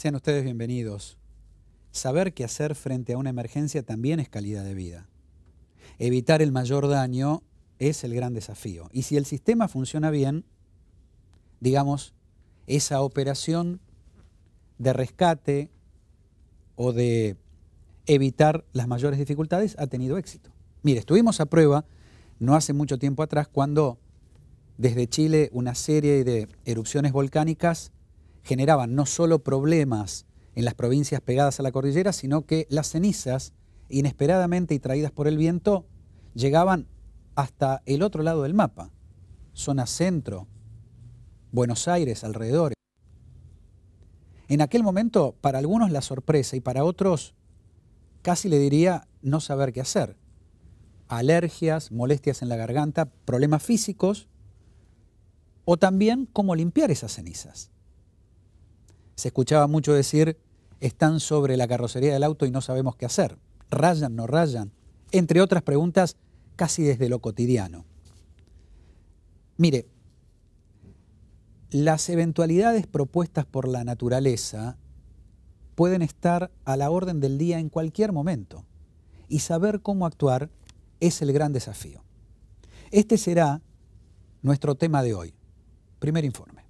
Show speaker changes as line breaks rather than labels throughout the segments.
Sean ustedes bienvenidos. Saber qué hacer frente a una emergencia también es calidad de vida. Evitar el mayor daño es el gran desafío. Y si el sistema funciona bien, digamos, esa operación de rescate o de evitar las mayores dificultades ha tenido éxito. Mire, estuvimos a prueba no hace mucho tiempo atrás cuando desde Chile una serie de erupciones volcánicas generaban no solo problemas en las provincias pegadas a la cordillera, sino que las cenizas, inesperadamente y traídas por el viento, llegaban hasta el otro lado del mapa, zona centro, Buenos Aires, alrededores. En aquel momento, para algunos la sorpresa y para otros, casi le diría no saber qué hacer. Alergias, molestias en la garganta, problemas físicos, o también cómo limpiar esas cenizas. Se escuchaba mucho decir, están sobre la carrocería del auto y no sabemos qué hacer. ¿Rayan, no rayan? Entre otras preguntas, casi desde lo cotidiano. Mire, las eventualidades propuestas por la naturaleza pueden estar a la orden del día en cualquier momento. Y saber cómo actuar es el gran desafío. Este será nuestro tema de hoy. Primer informe.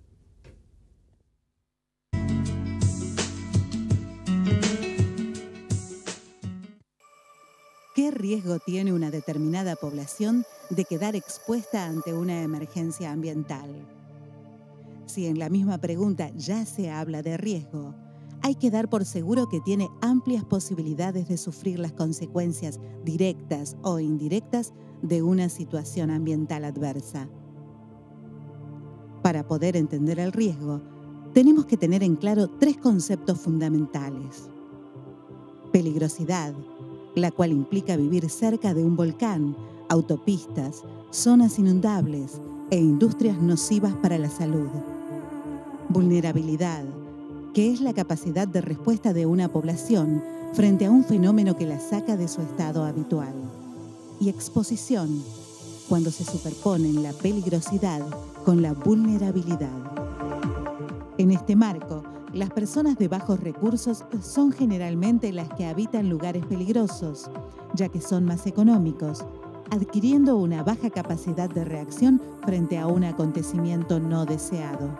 ¿Qué riesgo tiene una determinada población de quedar expuesta ante una emergencia ambiental? Si en la misma pregunta ya se habla de riesgo, hay que dar por seguro que tiene amplias posibilidades de sufrir las consecuencias directas o indirectas de una situación ambiental adversa. Para poder entender el riesgo, tenemos que tener en claro tres conceptos fundamentales. Peligrosidad, la cual implica vivir cerca de un volcán, autopistas, zonas inundables e industrias nocivas para la salud. Vulnerabilidad, que es la capacidad de respuesta de una población frente a un fenómeno que la saca de su estado habitual. Y exposición, cuando se superponen la peligrosidad con la vulnerabilidad. En este marco, las personas de bajos recursos son generalmente las que habitan lugares peligrosos, ya que son más económicos, adquiriendo una baja capacidad de reacción frente a un acontecimiento no deseado.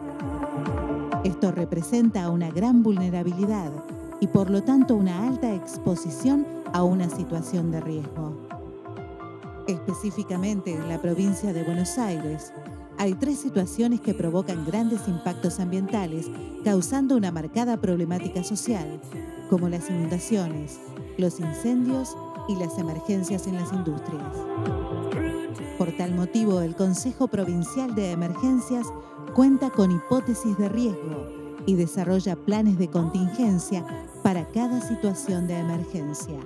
Esto representa una gran vulnerabilidad y por lo tanto una alta exposición a una situación de riesgo. Específicamente en la provincia de Buenos Aires, hay tres situaciones que provocan grandes impactos ambientales, causando una marcada problemática social, como las inundaciones, los incendios y las emergencias en las industrias. Por tal motivo, el Consejo Provincial de Emergencias cuenta con hipótesis de riesgo y desarrolla planes de contingencia para cada situación de emergencia.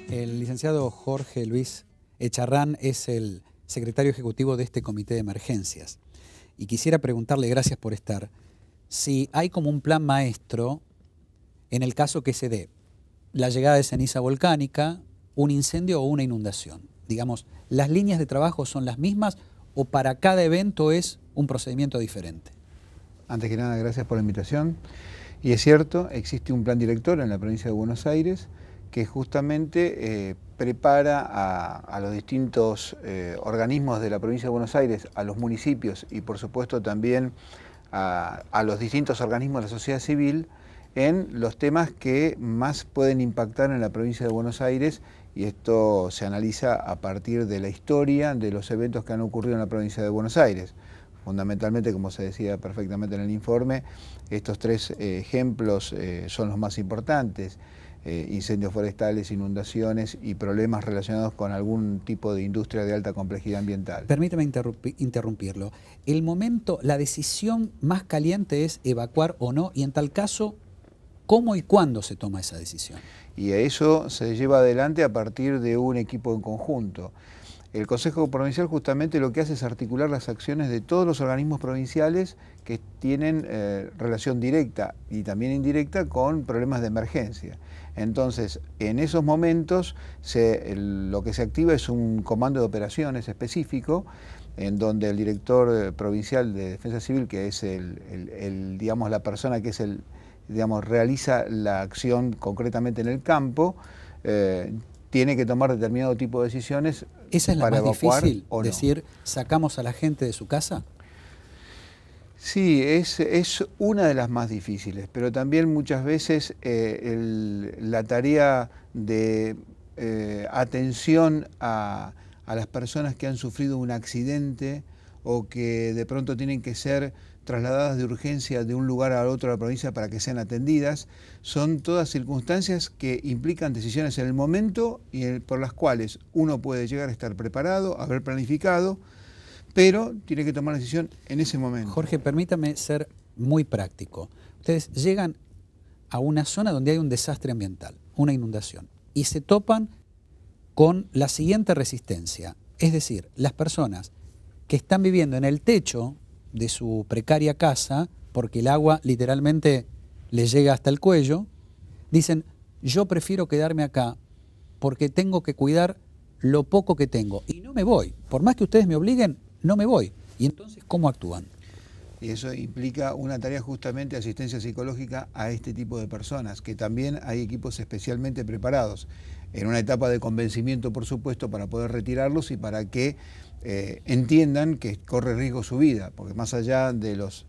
El licenciado Jorge Luis Echarrán es el secretario ejecutivo de este comité de emergencias. Y quisiera preguntarle, gracias por estar, si hay como un plan maestro en el caso que se dé la llegada de ceniza volcánica, un incendio o una inundación. Digamos, ¿las líneas de trabajo son las mismas o para cada evento es un procedimiento diferente?
Antes que nada, gracias por la invitación. Y es cierto, existe un plan director en la provincia de Buenos Aires que justamente prepara a los distintos organismos de la provincia de Buenos Aires, a los municipios y por supuesto también a los distintos organismos de la sociedad civil en los temas que más pueden impactar en la provincia de Buenos Aires, y esto se analiza a partir de la historia de los eventos que han ocurrido en la provincia de Buenos Aires. Fundamentalmente, como se decía perfectamente en el informe, estos tres ejemplos son los más importantes. Incendios forestales, inundaciones y problemas relacionados con algún tipo de industria de alta complejidad ambiental.
Permíteme interrumpirlo. El momento, la decisión más caliente es evacuar o no, y en tal caso, ¿cómo y cuándo se toma esa decisión?
Y a eso se lleva adelante a partir de un equipo en conjunto. El Consejo Provincial justamente lo que hace es articular las acciones de todos los organismos provinciales que tienen relación directa y también indirecta con problemas de emergencia. Entonces, en esos momentos lo que se activa es un comando de operaciones específico, en donde el director provincial de Defensa Civil, que es digamos, la persona que es digamos, realiza la acción concretamente en el campo, tiene que tomar determinado tipo de decisiones.
¿Esa es la
para
más difícil?
¿O no?
Decir, ¿sacamos a la gente de su casa?
Sí, es una de las más difíciles, pero también muchas veces la tarea de atención a las personas que han sufrido un accidente o que de pronto tienen que ser trasladadas de urgencia de un lugar a otro de la provincia para que sean atendidas, son todas circunstancias que implican decisiones en el momento y por las cuales uno puede llegar a estar preparado, haber planificado, pero tiene que tomar la decisión en ese momento.
Jorge, permítame ser muy práctico. Ustedes llegan a una zona donde hay un desastre ambiental, una inundación, y se topan con la siguiente resistencia, es decir, las personas que están viviendo en el techo de su precaria casa, porque el agua literalmente les llega hasta el cuello, dicen, yo prefiero quedarme acá porque tengo que cuidar lo poco que tengo y no me voy, por más que ustedes me obliguen, no me voy. Y entonces, ¿cómo actúan?
Y eso implica una tarea justamente de asistencia psicológica a este tipo de personas, que también hay equipos especialmente preparados, en una etapa de convencimiento, por supuesto, para poder retirarlos y para que entiendan que corre riesgo su vida, porque más allá de los,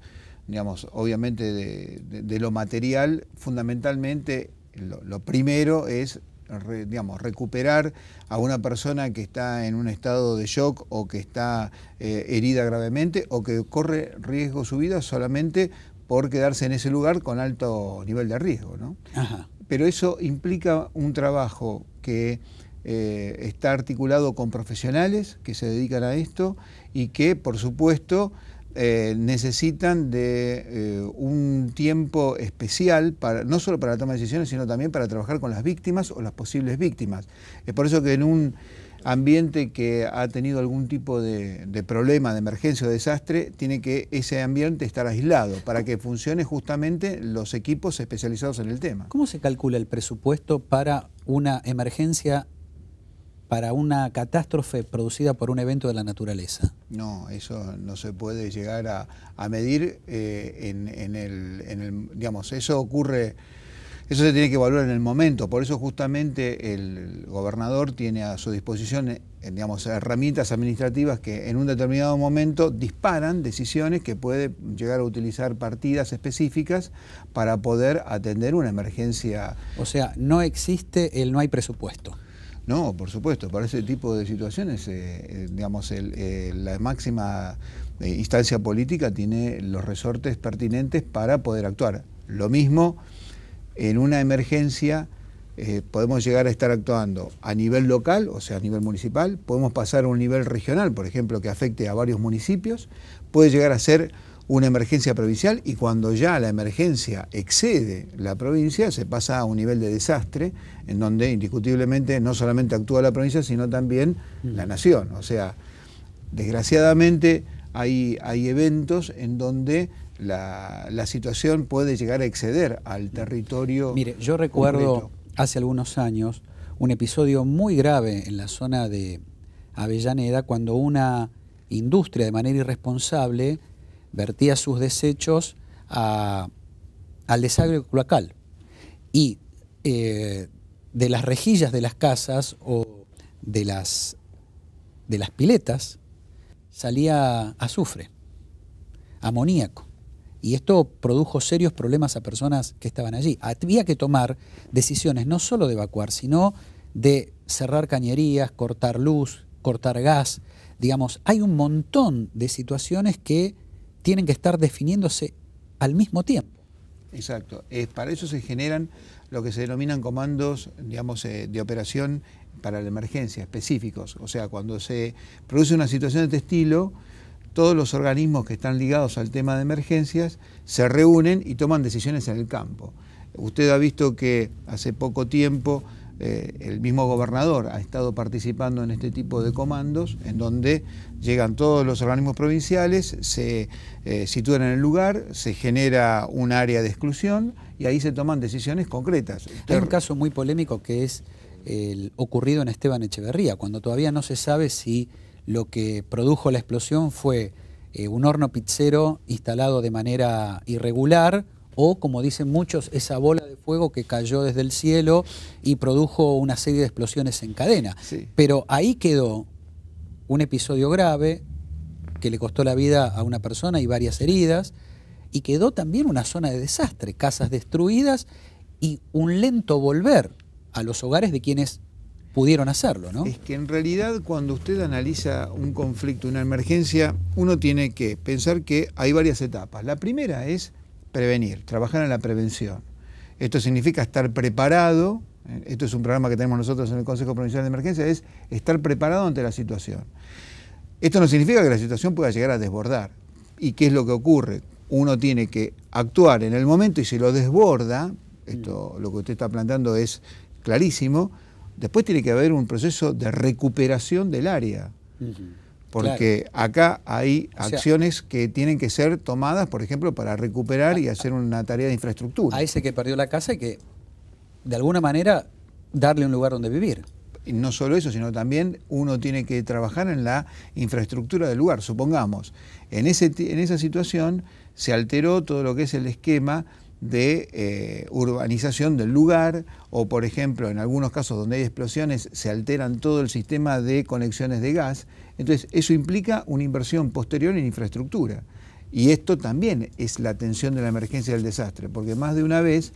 digamos, obviamente de lo material, fundamentalmente lo primero es digamos, recuperar a una persona que está en un estado de shock o que está herida gravemente o que corre riesgo su vida solamente por quedarse en ese lugar con alto nivel de riesgo, ¿no?
Ajá.
Pero eso implica un trabajo que está articulado con profesionales que se dedican a esto y que, por supuesto, necesitan de un tiempo especial, no solo para la toma de decisiones, sino también para trabajar con las víctimas o las posibles víctimas. Es por eso que en un ambiente que ha tenido algún tipo de problema, de emergencia o desastre, tiene que ese ambiente estar aislado para que funcione justamente los equipos especializados en el tema.
¿Cómo se calcula el presupuesto para una emergencia, para una catástrofe producida por un evento de la naturaleza?
No, eso no se puede llegar a medir digamos, eso ocurre, eso se tiene que evaluar en el momento, por eso justamente el gobernador tiene a su disposición, digamos, herramientas administrativas que en un determinado momento disparan decisiones que puede llegar a utilizar partidas específicas para poder atender una emergencia.
O sea, no existe no hay presupuesto.
No, por supuesto, para ese tipo de situaciones, digamos, la máxima instancia política tiene los resortes pertinentes para poder actuar. Lo mismo, en una emergencia podemos llegar a estar actuando a nivel local, o sea, a nivel municipal, podemos pasar a un nivel regional, por ejemplo, que afecte a varios municipios, puede llegar a ser una emergencia provincial y cuando ya la emergencia excede la provincia se pasa a un nivel de desastre en donde indiscutiblemente no solamente actúa la provincia sino también la nación. O sea, desgraciadamente hay eventos en donde la situación puede llegar a exceder al territorio.
Mire, yo recuerdo
concreto.
Hace algunos años un episodio muy grave en la zona de Avellaneda cuando una industria de manera irresponsable vertía sus desechos al desagüe cloacal y de las rejillas de las casas o de las piletas salía azufre, amoníaco, y esto produjo serios problemas a personas que estaban allí. Había que tomar decisiones no solo de evacuar, sino de cerrar cañerías, cortar luz, cortar gas. Digamos, hay un montón de situaciones que tienen que estar definiéndose al mismo tiempo.
Exacto. Para eso se generan lo que se denominan comandos, digamos, de operación para la emergencia, específicos. O sea, cuando se produce una situación de este estilo, todos los organismos que están ligados al tema de emergencias se reúnen y toman decisiones en el campo. Usted ha visto que hace poco tiempo el mismo gobernador ha estado participando en este tipo de comandos, en donde llegan todos los organismos provinciales, se sitúan en el lugar, se genera un área de exclusión y ahí se toman decisiones concretas.
Hay un caso muy polémico que es el ocurrido en Esteban Echeverría, cuando todavía no se sabe si lo que produjo la explosión fue un horno pizzero instalado de manera irregular o, como dicen muchos, esa bola de fuego que cayó desde el cielo y produjo una serie de explosiones en cadena.
Sí.
Pero ahí quedó un episodio grave que le costó la vida a una persona y varias heridas, y quedó también una zona de desastre, casas destruidas y un lento volver a los hogares de quienes pudieron hacerlo, ¿no?
Es que en realidad cuando usted analiza un conflicto, una emergencia, uno tiene que pensar que hay varias etapas. La primera es prevenir, trabajar en la prevención. Esto significa estar preparado, esto es un programa que tenemos nosotros en el Consejo Provincial de Emergencia, es estar preparado ante la situación. Esto no significa que la situación pueda llegar a desbordar. ¿Y qué es lo que ocurre? Uno tiene que actuar en el momento y si lo desborda, esto lo que usted está planteando es clarísimo, después tiene que haber un proceso de recuperación del área. Porque acá hay acciones que tienen que ser tomadas, por ejemplo, para recuperar y hacer una tarea de infraestructura.
A ese que perdió la casa hay que, de alguna manera, darle un lugar donde vivir.
Y no solo eso, sino también uno tiene que trabajar en la infraestructura del lugar. Supongamos, en esa situación se alteró todo lo que es el esquema de urbanización del lugar, o por ejemplo, en algunos casos donde hay explosiones, se alteran todo el sistema de conexiones de gas. Entonces, eso implica una inversión posterior en infraestructura. Y esto también es la atención de la emergencia del desastre, porque más de una vez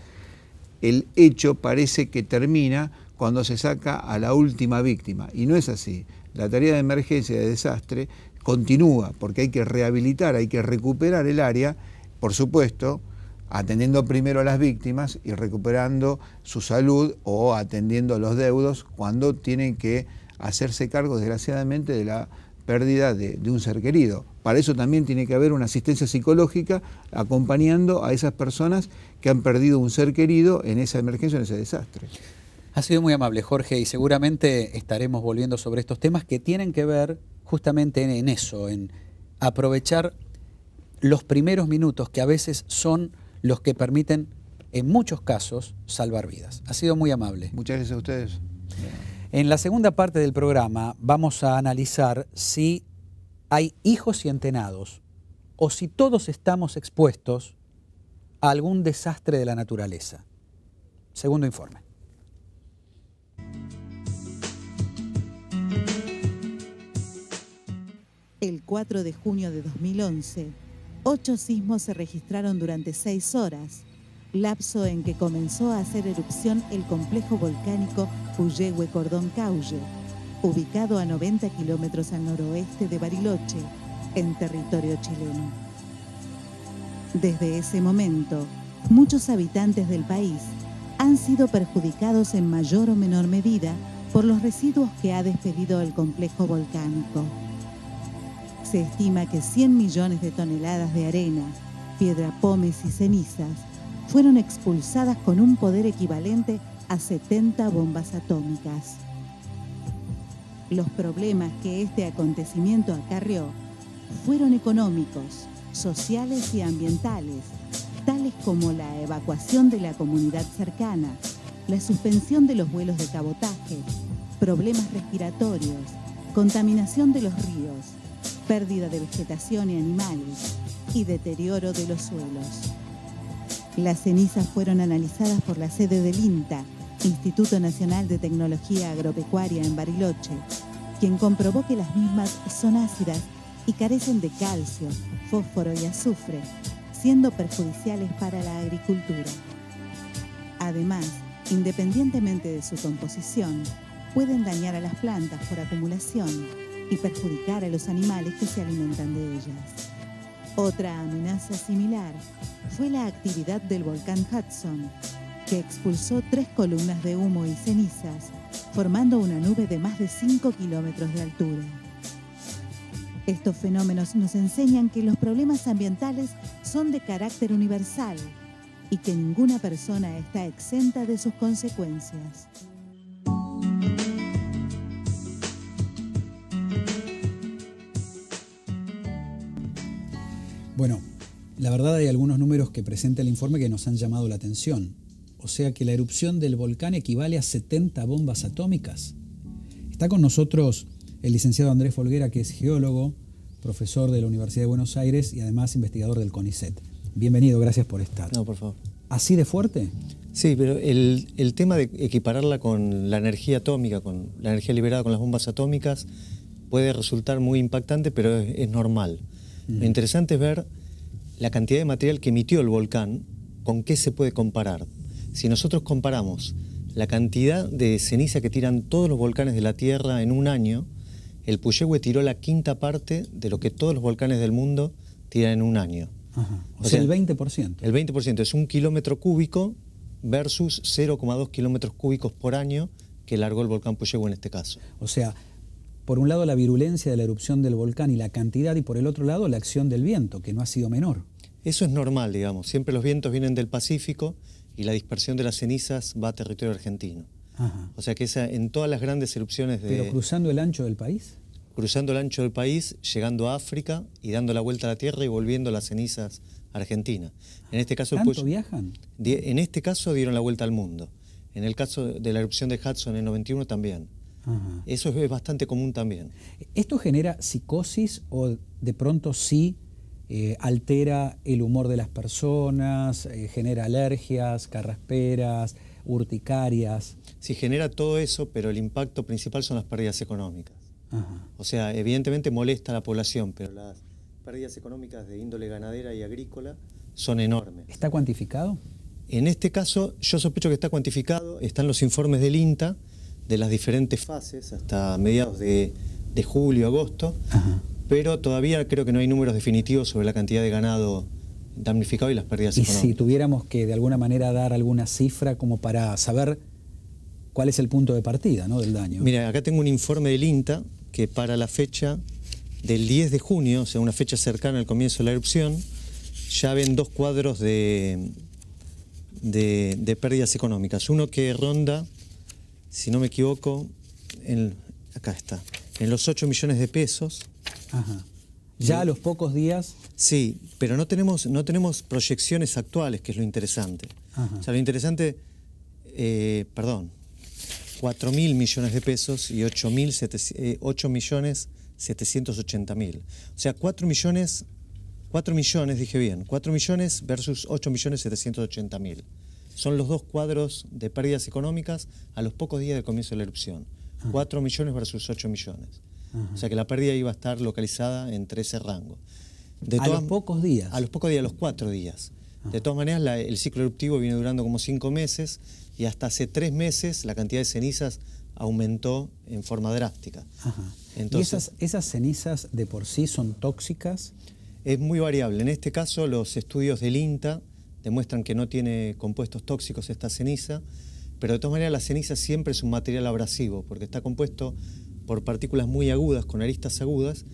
el hecho parece que termina cuando se saca a la última víctima, y no es así. La tarea de emergencia de desastre continúa, porque hay que rehabilitar, hay que recuperar el área, por supuesto, atendiendo primero a las víctimas y recuperando su salud o atendiendo a los deudos cuando tienen que hacerse cargo, desgraciadamente, de la pérdida de un ser querido. Para eso también tiene que haber una asistencia psicológica acompañando a esas personas que han perdido un ser querido en esa emergencia, en ese desastre.
Ha sido muy amable, Jorge, y seguramente estaremos volviendo sobre estos temas que tienen que ver justamente en eso, en aprovechar los primeros minutos que a veces son los que permiten, en muchos casos, salvar vidas. Ha sido muy amable.
Muchas gracias a ustedes.
En la segunda parte del programa vamos a analizar si hay hijos y entenados o si todos estamos expuestos a algún desastre de la naturaleza. Segundo informe.
El 4 de junio de 2011, 8 sismos se registraron durante 6 horas, lapso en que comenzó a hacer erupción el complejo volcánico Puyehue-Cordón-Caulle, ubicado a 90 kilómetros al noroeste de Bariloche, en territorio chileno. Desde ese momento, muchos habitantes del país han sido perjudicados en mayor o menor medida por los residuos que ha despedido el complejo volcánico. Se estima que 100 millones de toneladas de arena, piedra pómez y cenizas fueron expulsadas con un poder equivalente a 70 bombas atómicas. Los problemas que este acontecimiento acarreó fueron económicos, sociales y ambientales, tales como la evacuación de la comunidad cercana, la suspensión de los vuelos de cabotaje, problemas respiratorios, contaminación de los ríos, pérdida de vegetación y animales y deterioro de los suelos. Las cenizas fueron analizadas por la sede del INTA, Instituto Nacional de Tecnología Agropecuaria en Bariloche, quien comprobó que las mismas son ácidas y carecen de calcio, fósforo y azufre, siendo perjudiciales para la agricultura. Además, independientemente de su composición, pueden dañar a las plantas por acumulación y perjudicar a los animales que se alimentan de ellas. Otra amenaza similar fue la actividad del volcán Hudson, que expulsó 3 columnas de humo y cenizas, formando una nube de más de 5 kilómetros de altura. Estos fenómenos nos enseñan que los problemas ambientales son de carácter universal y que ninguna persona está exenta de sus consecuencias.
Bueno, la verdad hay algunos números que presenta el informe que nos han llamado la atención. O sea que la erupción del volcán equivale a 70 bombas atómicas. Está con nosotros el licenciado Andrés Folguera, que es geólogo, profesor de la Universidad de Buenos Aires y además investigador del CONICET. Bienvenido, gracias por estar.
No, por favor.
¿Así de fuerte?
Sí, pero el tema de equipararla con la energía atómica, con la energía liberada con las bombas atómicas, puede resultar muy impactante, pero es normal. Lo interesante es ver la cantidad de material que emitió el volcán, con qué se puede comparar. Si nosotros comparamos la cantidad de ceniza que tiran todos los volcanes de la Tierra en un año, el Puyehue tiró la quinta parte de lo que todos los volcanes del mundo tiran en un año.
Ajá. O sea, el 20%.
El 20% es 1 kilómetro cúbico versus 0,2 kilómetros cúbicos por año que largó el volcán Puyehue en este caso.
O sea, por un lado la virulencia de la erupción del volcán y la cantidad, y por el otro lado la acción del viento, que no ha sido menor.
Eso es normal, digamos. Siempre los vientos vienen del Pacífico y la dispersión de las cenizas va a territorio argentino.
Ajá.
O sea que en todas las grandes erupciones de...
¿Pero cruzando el ancho del país?
Cruzando el ancho del país, llegando a África y dando la vuelta a la Tierra y volviendo las cenizas a Argentina. En este caso,
¿Tanto viajan?
En este caso dieron la vuelta al mundo. En el caso de la erupción de Hudson en el 91 también.
Ajá.
Eso es bastante común también.
¿Esto genera psicosis o de pronto sí altera el humor de las personas, genera alergias, carrasperas, urticarias?
Sí, genera todo eso, pero el impacto principal son las pérdidas económicas.
Ajá.
O sea, evidentemente molesta a la población, pero las pérdidas económicas de índole ganadera y agrícola son enormes.
¿Está cuantificado?
En este caso, yo sospecho que está cuantificado, están los informes del INTA, de las diferentes fases, hasta mediados de julio, agosto,
Ajá.
pero todavía creo que no hay números definitivos sobre la cantidad de ganado damnificado y las pérdidas económicas.
Y si tuviéramos que de alguna manera dar alguna cifra como para saber cuál es el punto de partida, ¿no?, del daño.
Mira, acá tengo un informe del INTA que para la fecha del 10 de junio, o sea, una fecha cercana al comienzo de la erupción, ya ven dos cuadros de pérdidas económicas. Uno que ronda, si no me equivoco, acá está, en los 8 millones de pesos.
Ajá. Ya a los pocos días.
Sí, pero no tenemos proyecciones actuales, que es lo interesante.
Ajá.
O sea, lo interesante, 4.000 millones de pesos y 8.780.000. O sea, 4 millones, dije bien, 4 millones versus 8.780.000. Son los dos cuadros de pérdidas económicas a los pocos días del comienzo de la erupción. 4 millones versus 8 millones.
Ajá.
O sea que la pérdida iba a estar localizada entre ese rango.
A los pocos días.
A los pocos días, a los 4 días. De todas maneras, el ciclo eruptivo viene durando como 5 meses y hasta hace 3 meses la cantidad de cenizas aumentó en forma drástica.
Ajá.
Entonces,
¿Y esas cenizas de por sí son tóxicas?
Es muy variable. En este caso, los estudios del INTA demuestran que no tiene compuestos tóxicos esta ceniza, pero de todas maneras la ceniza siempre es un material abrasivo porque está compuesto por partículas muy agudas, con aristas agudas,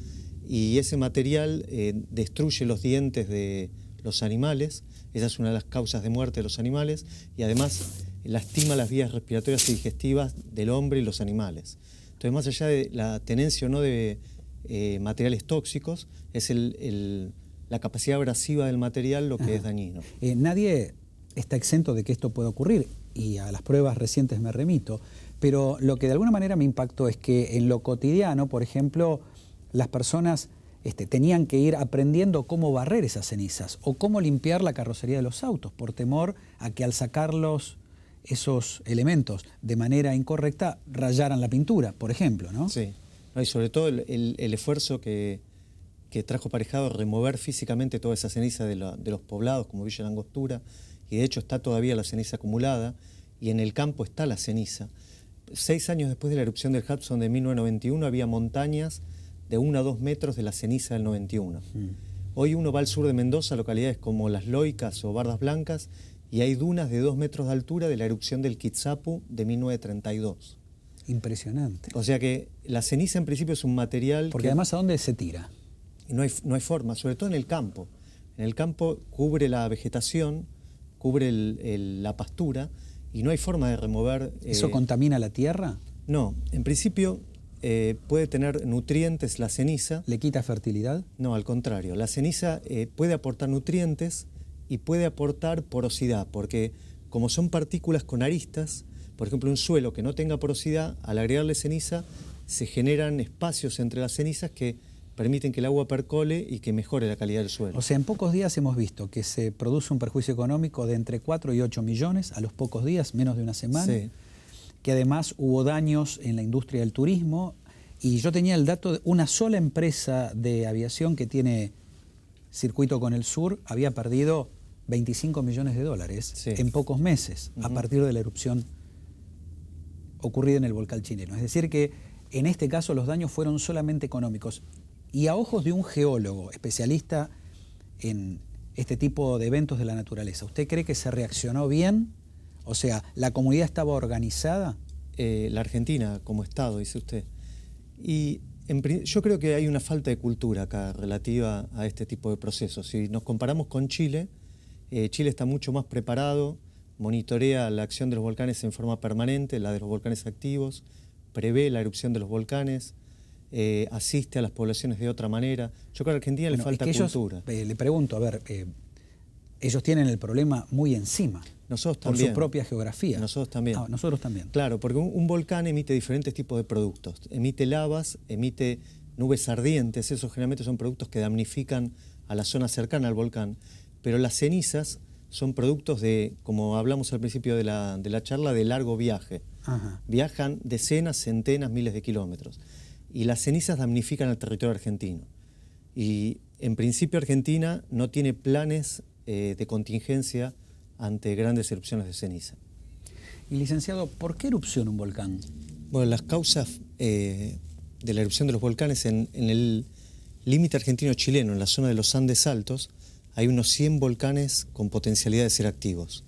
y ese material destruye los dientes de los animales. Esa es una de las causas de muerte de los animales, y además lastima las vías respiratorias y digestivas del hombre y los animales. Entonces, más allá de la tenencia o no de materiales tóxicos, es la capacidad abrasiva del material lo que es dañino.
Nadie está exento de que esto pueda ocurrir, y a las pruebas recientes me remito, pero lo que de alguna manera me impactó es que en lo cotidiano, por ejemplo, las personas tenían que ir aprendiendo cómo barrer esas cenizas o cómo limpiar la carrocería de los autos, por temor a que al sacarlos esos elementos de manera incorrecta rayaran la pintura, por ejemplo, ¿no?
Sí, y sobre todo el esfuerzo que trajo aparejado remover físicamente toda esa ceniza de los poblados como Villa Langostura, y de hecho está todavía la ceniza acumulada, y en el campo está la ceniza. 6 años después de la erupción del Hudson de 1991 había montañas de 1 a 2 metros de la ceniza del 91. Hoy uno va al sur de Mendoza, localidades como Las Loicas o Bardas Blancas, y hay dunas de 2 metros de altura de la erupción del Kitsapu de 1932.
Impresionante.
O sea que la ceniza en principio es un material...
Porque además, ¿a dónde se tira?
No hay forma, sobre todo en el campo. En el campo cubre la vegetación, cubre la pastura, y no hay forma de remover...
¿Eso contamina la tierra?
No, en principio puede tener nutrientes la ceniza.
¿Le quita fertilidad?
No, al contrario. La ceniza puede aportar nutrientes y puede aportar porosidad, porque como son partículas con aristas, por ejemplo, un suelo que no tenga porosidad, al agregarle ceniza, se generan espacios entre las cenizas que permiten que el agua percole y que mejore la calidad del suelo.
O sea, en pocos días hemos visto que se produce un perjuicio económico de entre 4 y 8 millones a los pocos días, menos de una semana,
Sí.
que además hubo daños en la industria del turismo, y yo tenía el dato de una sola empresa de aviación que tiene circuito con el sur, había perdido 25 millones de dólares
Sí.
en pocos meses, a partir de la erupción ocurrida en el volcán chileno. Es decir que en este caso los daños fueron solamente económicos. Y a ojos de un geólogo especialista en este tipo de eventos de la naturaleza, ¿usted cree que se reaccionó bien? O sea, ¿la comunidad estaba organizada?
La Argentina como Estado, dice usted. Y yo creo que hay una falta de cultura acá relativa a este tipo de procesos. Si nos comparamos con Chile, Chile está mucho más preparado, monitorea la acción de los volcanes en forma permanente, la de los volcanes activos, prevé la erupción de los volcanes, asiste a las poblaciones de otra manera. Yo creo que a Argentina le falta cultura.
Le pregunto, a ver, ellos tienen el problema muy encima.
Nosotros
por
también.
su propia geografía.
Nosotros también.
Ah, nosotros también.
Claro, porque un volcán emite diferentes tipos de productos. Emite lavas, emite nubes ardientes, esos generalmente son productos que damnifican a la zona cercana al volcán. Pero las cenizas son productos de, como hablamos al principio de la charla, de largo viaje.
Ajá.
Viajan decenas, centenas, miles de kilómetros. Y las cenizas damnifican al territorio argentino. Y en principio Argentina no tiene planes de contingencia ante grandes erupciones de ceniza.
Y licenciado, ¿por qué erupciona un volcán?
Bueno, las causas de la erupción de los volcanes en el límite argentino-chileno, en la zona de los Andes Altos, hay unos 100 volcanes con potencialidad de ser activos.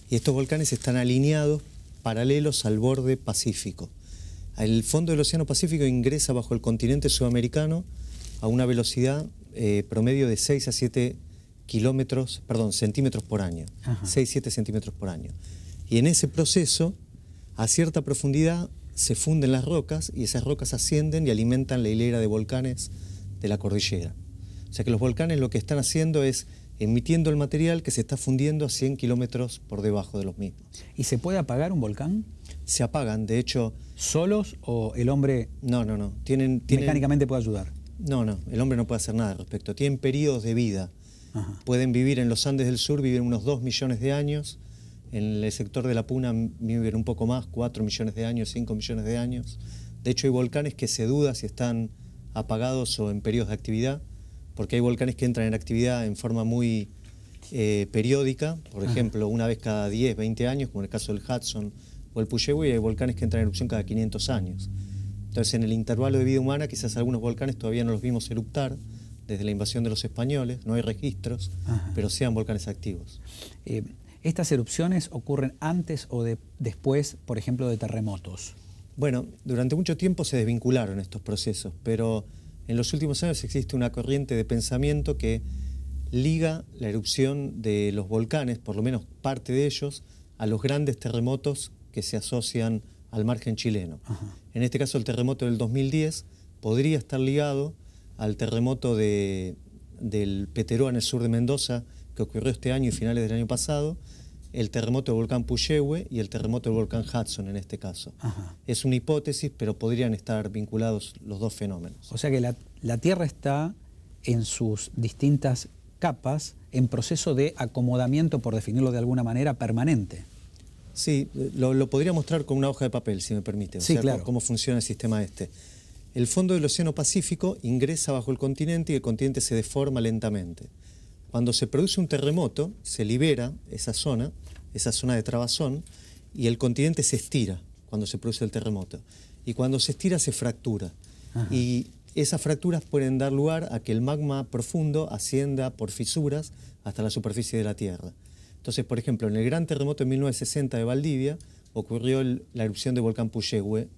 Y estos volcanes están alineados paralelos al borde pacífico. El fondo del Océano Pacífico ingresa bajo el continente sudamericano a una velocidad promedio de 6 a 7 centímetros por año. 6-7 centímetros por año. Y en ese proceso, a cierta profundidad, se funden las rocas y esas rocas ascienden y alimentan la hilera de volcanes de la cordillera. O sea que los volcanes lo que están haciendo es emitiendo el material que se está fundiendo a 100 kilómetros por debajo de los mismos.
¿Y se puede apagar un volcán?
Se apagan, de hecho...
¿Solos o el hombre
No.
mecánicamente puede ayudar?
No, el hombre no puede hacer nada al respecto. Tienen periodos de vida.
Ajá.
Pueden vivir en los Andes del Sur, viven unos 2 millones de años. En el sector de la Puna viven un poco más, 4 millones de años, 5 millones de años. De hecho, hay volcanes que se duda si están apagados o en periodos de actividad, porque hay volcanes que entran en actividad en forma muy periódica, por ejemplo, una vez cada 10, 20 años, como en el caso del Hudson o el Puyehue, y hay volcanes que entran en erupción cada 500 años. Entonces, en el intervalo de vida humana, quizás algunos volcanes todavía no los vimos eruptar desde la invasión de los españoles, no hay registros, pero sean volcanes activos.
¿Estas erupciones ocurren antes o después, por ejemplo, de terremotos?
Bueno, durante mucho tiempo se desvincularon estos procesos, pero en los últimos años existe una corriente de pensamiento que liga la erupción de los volcanes, por lo menos parte de ellos, a los grandes terremotos que se asocian al margen chileno. En este caso, el terremoto del 2010 podría estar ligado al terremoto del Peteroa en el sur de Mendoza, que ocurrió este año y finales del año pasado, el terremoto del volcán Puyehue y el terremoto del volcán Hudson en este caso. Es una hipótesis, pero podrían estar vinculados los dos fenómenos.
O sea que la Tierra está en sus distintas capas en proceso de acomodamiento, por definirlo de alguna manera, permanente.
Sí, lo podría mostrar con una hoja de papel, si me permite.
Sí, claro.
Cómo funciona el sistema este. El fondo del Océano Pacífico ingresa bajo el continente y el continente se deforma lentamente. Cuando se produce un terremoto, se libera esa zona de trabazón, y el continente se estira cuando se produce el terremoto. Y cuando se estira, se fractura. Y esas fracturas pueden dar lugar a que el magma profundo ascienda por fisuras hasta la superficie de la Tierra. Entonces, por ejemplo, en el gran terremoto de 1960 de Valdivia, ocurrió la erupción del volcán Puyehue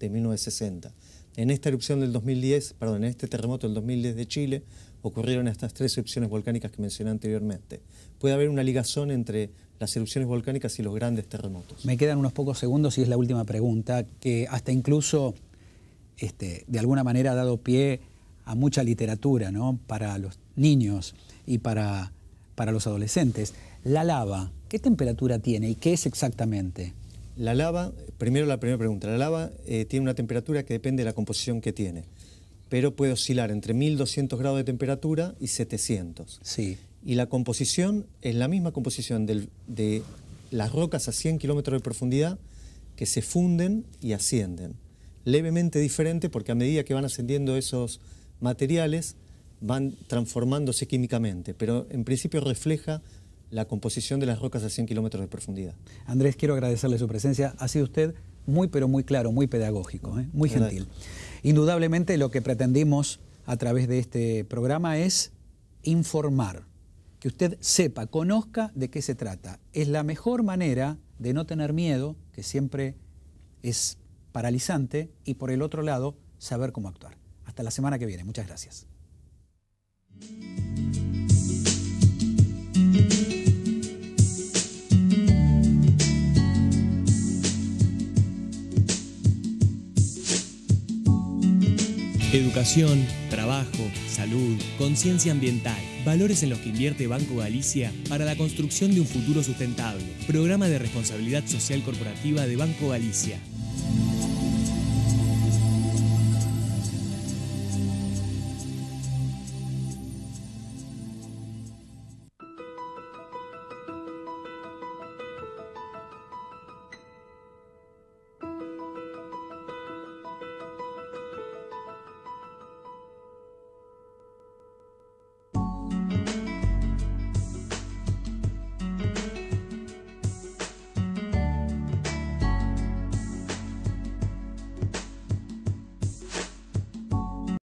de 1960. En esta erupción del 2010, en este terremoto del 2010 de Chile, ocurrieron estas 3 erupciones volcánicas que mencioné anteriormente. Puede haber una ligazón entre las erupciones volcánicas y los grandes terremotos.
Me quedan unos pocos segundos y es la última pregunta, que hasta incluso de alguna manera ha dado pie a mucha literatura, ¿no?, para los niños y para los adolescentes. La lava, ¿qué temperatura tiene y qué es exactamente?
La lava, primero la primera pregunta, la lava tiene una temperatura que depende de la composición que tiene, pero puede oscilar entre 1200 grados de temperatura y 700.
Sí.
Y la composición es la misma composición de las rocas a 100 kilómetros de profundidad que se funden y ascienden. Levemente diferente porque a medida que van ascendiendo esos materiales van transformándose químicamente, pero en principio refleja la composición de las rocas a 100 kilómetros de profundidad.
Andrés, quiero agradecerle su presencia. Ha sido usted muy, pero muy claro, muy pedagógico, muy gentil. Indudablemente lo que pretendimos a través de este programa es informar, que usted sepa, conozca de qué se trata. Es la mejor manera de no tener miedo, que siempre es paralizante, y por el otro lado, saber cómo actuar. Hasta la semana que viene. Muchas gracias.
Educación, trabajo, salud, conciencia ambiental, valores en los que invierte Banco Galicia para la construcción de un futuro sustentable. Programa de responsabilidad social corporativa de Banco Galicia.